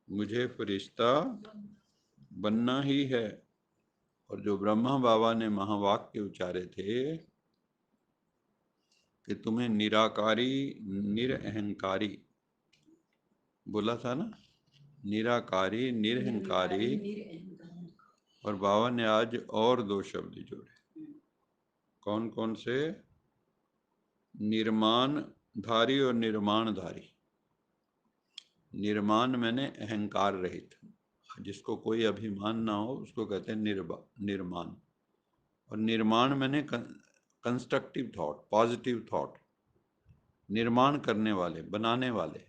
मुझे फरिश्ता बनना ही है। और जो ब्रह्मा बाबा ने महावाक्य उच्चारे थे कि तुम्हें निराकारी निरअहंकारी बोला था ना, निराकारी निरअहंकारी, और बाबा ने आज और दो शब्द जोड़े। कौन कौन से? निर्माणधारी और निर्माणधारी। निर्माण मैंने अहंकार रहित, जिसको कोई अभिमान ना हो उसको कहते हैं निर्माण। और निर्माण मैंने कंस्ट्रक्टिव थॉट, पॉजिटिव थॉट, निर्माण करने वाले, बनाने वाले,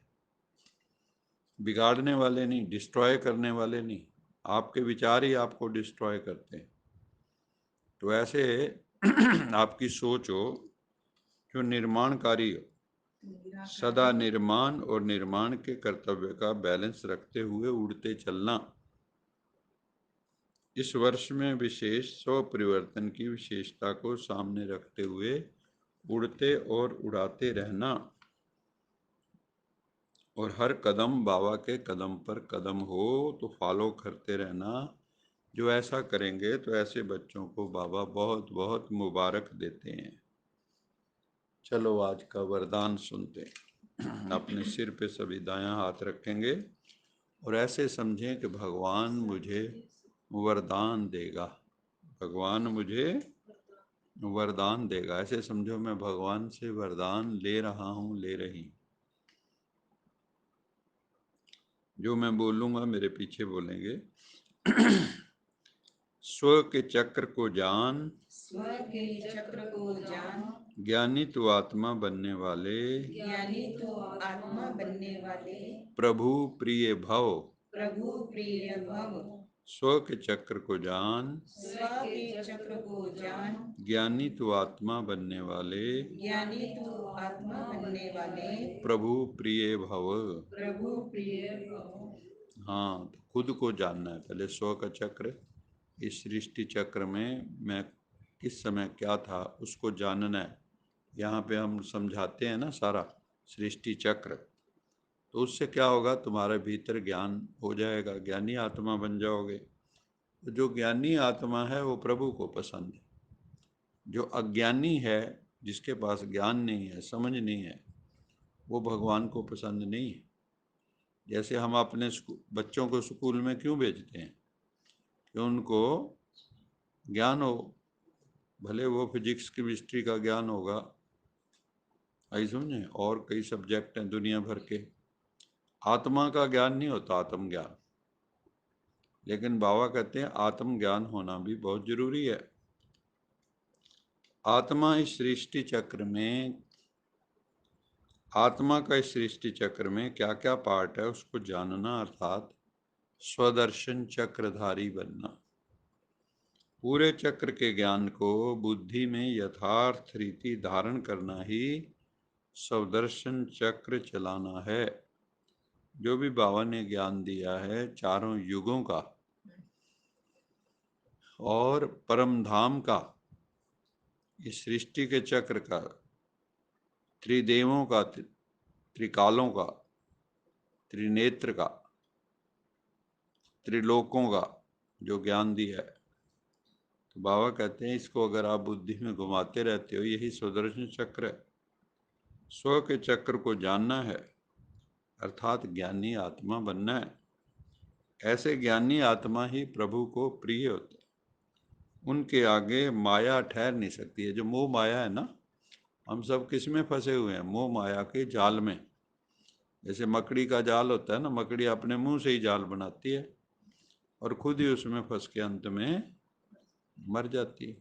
बिगाड़ने वाले नहीं, डिस्ट्रॉय करने वाले नहीं। आपके विचार ही आपको डिस्ट्रॉय करते हैं। तो ऐसे आपकी सोच हो जो निर्माणकारी हो, सदा निर्माण और निर्माण के कर्तव्य का बैलेंस रखते हुए उड़ते चलना। इस वर्ष में विशेष स्व परिवर्तन की विशेषता को सामने रखते हुए उड़ते और उड़ाते रहना, और हर कदम बाबा के कदम पर कदम हो तो फॉलो करते रहना। जो ऐसा करेंगे तो ऐसे बच्चों को बाबा बहुत बहुत मुबारक देते हैं। चलो आज का वरदान सुनते हैं। अपने सिर पे सभी दायां हाथ रखेंगे और ऐसे समझें कि भगवान मुझे वरदान देगा। भगवान मुझे वरदान देगा, ऐसे समझो मैं भगवान से वरदान ले रहा हूँ, ले रही। जो मैं बोलूँगा मेरे पीछे बोलेंगे। स्व के चक्र को जान, स्व के चक्र को जान, ज्ञानी तो आत्मा बनने वाले, ज्ञानी तो आत्मा बनने वाले, प्रभु प्रिय भव। प्रभु प्रिय भव। स्व के चक्र को जान, स्व के चक्र को जान, ज्ञानी तो आत्मा बनने वाले, ज्ञानी तो आत्मा बनने वाले, प्रभु प्रिय भव। प्रभु प्रिय भव। हाँ, तो खुद को जानना है पहले। स्व का चक्र, इस सृष्टि चक्र में मैं किस समय क्या था उसको जानना है। यहाँ पे हम समझाते हैं ना सारा सृष्टि चक्र। तो उससे क्या होगा, तुम्हारे भीतर ज्ञान हो जाएगा, ज्ञानी आत्मा बन जाओगे। तो जो ज्ञानी आत्मा है वो प्रभु को पसंद है। जो अज्ञानी है, जिसके पास ज्ञान नहीं है, समझ नहीं है, वो भगवान को पसंद नहीं है। जैसे हम अपने बच्चों को स्कूल में क्यों भेजते हैं? कि उनको ज्ञान हो, भले वो फिजिक्स केमिस्ट्री का ज्ञान होगा, आई समझे, और कई सब्जेक्ट हैं दुनिया भर के। आत्मा का ज्ञान नहीं होता, आत्मज्ञान। लेकिन बाबा कहते हैं आत्म ज्ञान होना भी बहुत जरूरी है। आत्मा इस सृष्टि चक्र में, आत्मा का इस सृष्टि चक्र में क्या क्या पार्ट है उसको जानना, अर्थात स्वदर्शन चक्रधारी बनना। पूरे चक्र के ज्ञान को बुद्धि में यथार्थ रीति धारण करना ही स्वदर्शन चक्र चलाना है। जो भी बाबा ने ज्ञान दिया है चारों युगों का और परम धाम का, इस सृष्टि के चक्र का, त्रिदेवों का, त्रिकालों का, त्रिनेत्र का, त्रिलोकों का जो ज्ञान दिया है, तो बाबा कहते हैं इसको अगर आप बुद्धि में घुमाते रहते हो, यही सुदर्शन चक्र है। स्व के चक्र को जानना है, अर्थात ज्ञानी आत्मा बनना है। ऐसे ज्ञानी आत्मा ही प्रभु को प्रिय होते हैं। उनके आगे माया ठहर नहीं सकती है। जो मोह माया है ना, हम सब किस में फंसे हुए हैं? मोह माया के जाल में। जैसे मकड़ी का जाल होता है ना, मकड़ी अपने मुंह से ही जाल बनाती है और खुद ही उसमें फंस के अंत में मर जाती है।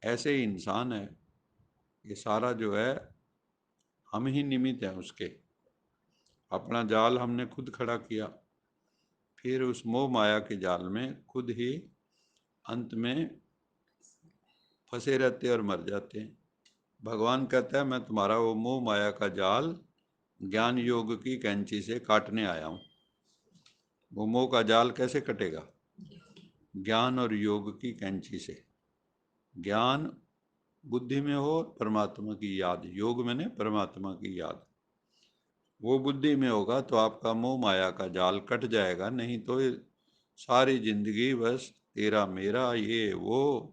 ऐसे ही इंसान है, ये सारा जो है हम ही निमित्त हैं उसके। अपना जाल हमने खुद खड़ा किया, फिर उस मोह माया के जाल में खुद ही अंत में फंसे रहते और मर जाते हैं। भगवान कहता है मैं तुम्हारा वो मोह माया का जाल ज्ञान योग की कैंची से काटने आया हूँ। वो मोह का जाल कैसे कटेगा? ज्ञान और योग की कैंची से। ज्ञान बुद्धि में हो, परमात्मा की याद, योग मैंने परमात्मा की याद। वो बुद्धि में होगा तो आपका मोह माया का जाल कट जाएगा, नहीं तो सारी जिंदगी बस तेरा मेरा ये वो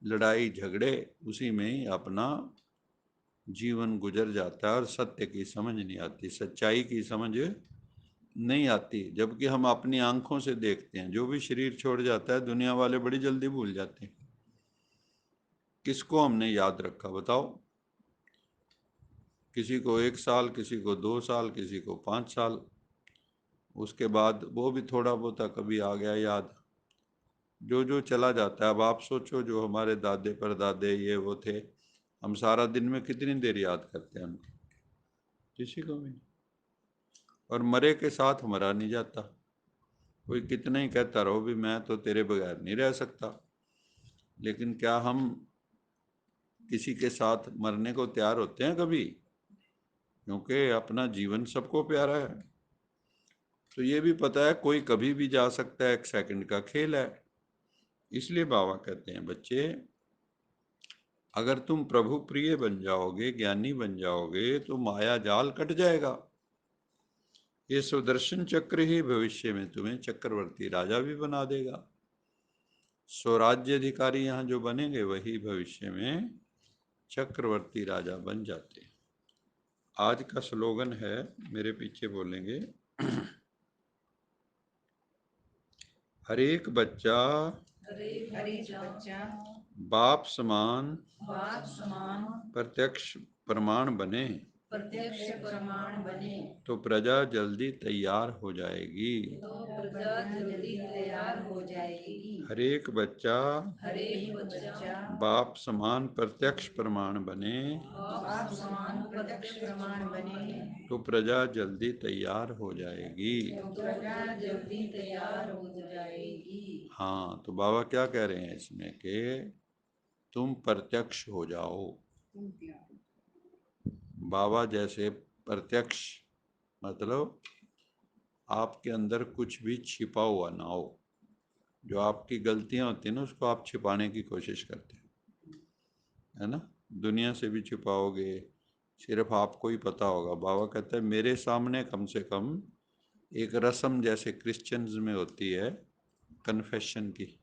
लड़ाई झगड़े उसी में ही अपना जीवन गुजर जाता है और सत्य की समझ नहीं आती, सच्चाई की समझ नहीं आती। जबकि हम अपनी आंखों से देखते हैं, जो भी शरीर छोड़ जाता है दुनिया वाले बड़ी जल्दी भूल जाते हैं। किसको हमने याद रखा बताओ? किसी को 1 साल, किसी को 2 साल, किसी को 5 साल, उसके बाद वो भी थोड़ा बहुत कभी आ गया याद, जो जो चला जाता है। अब आप सोचो, जो हमारे दादे परदादे ये वो थे, हम सारा दिन में कितनी देर याद करते हैं उनको? किसी को भी नहीं। और मरे के साथ मरा नहीं जाता। कोई कितना ही कहता रहो भी मैं तो तेरे बगैर नहीं रह सकता, लेकिन क्या हम किसी के साथ मरने को तैयार होते हैं कभी? क्योंकि अपना जीवन सबको प्यारा है। तो ये भी पता है कोई कभी भी जा सकता है, 1 सेकंड का खेल है। इसलिए बाबा कहते हैं, बच्चे अगर तुम प्रभु प्रिय बन जाओगे, ज्ञानी बन जाओगे, तो माया जाल कट जाएगा। ये सुदर्शन चक्र ही भविष्य में तुम्हें चक्रवर्ती राजा भी बना देगा। स्वराज्य अधिकारी यहाँ जो बनेंगे वही भविष्य में चक्रवर्ती राजा बन जाते हैं। आज का स्लोगन है, मेरे पीछे बोलेंगे, हर एक बच्चा हर एक बच्चा बाप समान बाप समान प्रत्यक्ष प्रमाण बने, प्रत्यक्ष प्रमाण बने, तो प्रजा जल्दी तैयार हो जाएगी। तो प्रजा जल्दी तैयार हो जाएगी। हर एक बच्चा हर एक बच्चा बाप समान प्रत्यक्ष प्रमाण बने, बाप समान प्रत्यक्ष प्रमाण बने, तो प्रजा जल्दी तैयार हो जाएगी। तो प्रजा जल्दी तैयार हो जाएगी। हाँ, तो बाबा क्या कह रहे हैं इसमें कि तुम प्रत्यक्ष हो जाओ। बाबा जैसे प्रत्यक्ष, मतलब आपके अंदर कुछ भी छिपा हुआ ना हो। जो आपकी गलतियां होती हैं ना, उसको आप छिपाने की कोशिश करते हैं, है ना? दुनिया से भी छिपाओगे, सिर्फ आपको ही पता होगा। बाबा कहते हैं मेरे सामने कम से कम एक रस्म जैसे क्रिश्चियंस में होती है कन्फेशन की,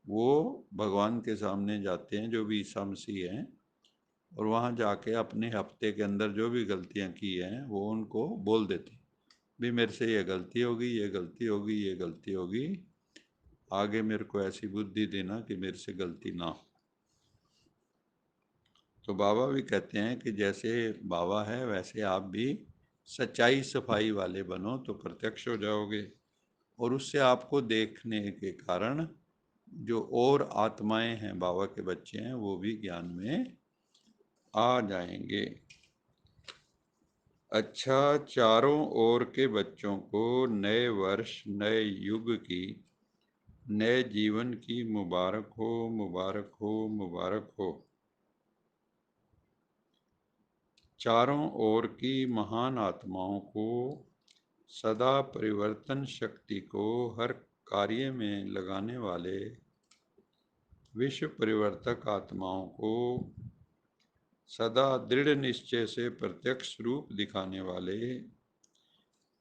वो भगवान के सामने जाते हैं जो भी ईसा मसीह हैं, और वहाँ जाके अपने हफ्ते के अंदर जो भी गलतियाँ की हैं वो उनको बोल देते हैं, भी मेरे से ये गलती होगी, ये गलती होगी, ये गलती होगी, आगे मेरे को ऐसी बुद्धि देना कि मेरे से गलती ना हो। तो बाबा भी कहते हैं कि जैसे बाबा है वैसे आप भी सच्चाई सफाई वाले बनो, तो प्रत्यक्ष हो जाओगे। और उससे आपको देखने के कारण जो और आत्माएं हैं, बाबा के बच्चे हैं, वो भी ज्ञान में आ जाएंगे। अच्छा, चारों ओर के बच्चों को नए वर्ष, नए युग की, नए जीवन की मुबारक हो, मुबारक हो, मुबारक हो। चारों ओर की महान आत्माओं को, सदा परिवर्तन शक्ति को हर कार्य में लगाने वाले विश्व परिवर्तक आत्माओं को, सदा दृढ़ निश्चय से प्रत्यक्ष रूप दिखाने वाले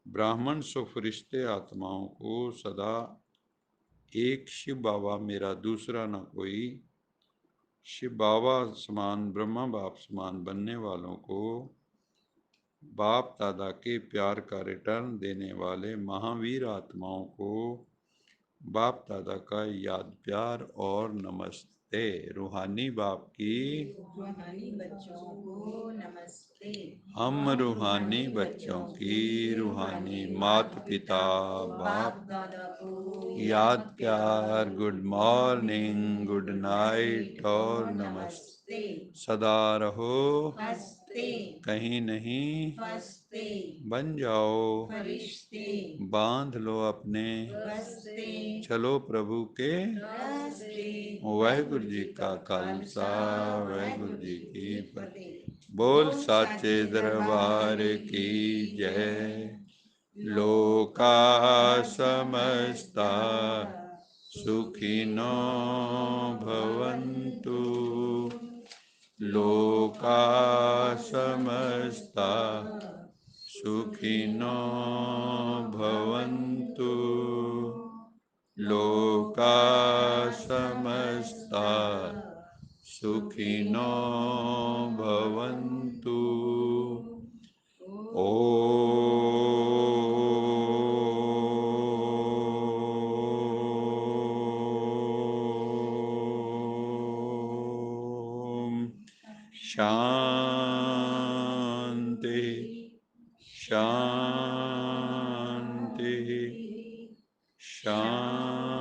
ब्राह्मण सुफरिश्ते आत्माओं को, सदा एक शिव बाबा मेरा दूसरा न कोई, शिव बाबा समान, ब्रह्मा बाप समान बनने वालों को, बाप दादा के प्यार का रिटर्न देने वाले महावीर आत्माओं को, बाप दादा का याद प्यार और नमस्ते। रूहानी बाप की, रूहानी बच्चों को नमस्ते। हम रूहानी बच्चों की, रूहानी माता पिता बाप दादा को याद प्यार, गुड मॉर्निंग, गुड नाइट और नमस्ते। सदा रहो हंसते, कहीं नहीं फंसते, बन जाओ फरिश्ते, बांध लो अपने, बसते, चलो प्रभु के रास्ते। वाहिगुरु जी का खालसा, वाहिगुरु जी की फतेह। बोल बोल साचे दरबार की जय। लोका समस्ता सुखिनो भवन्तु, लोका समस्ता सुखिनो भवन्तु लोका समस्ता सुखिनो भवन्तु। ओम शांति शांति शांति।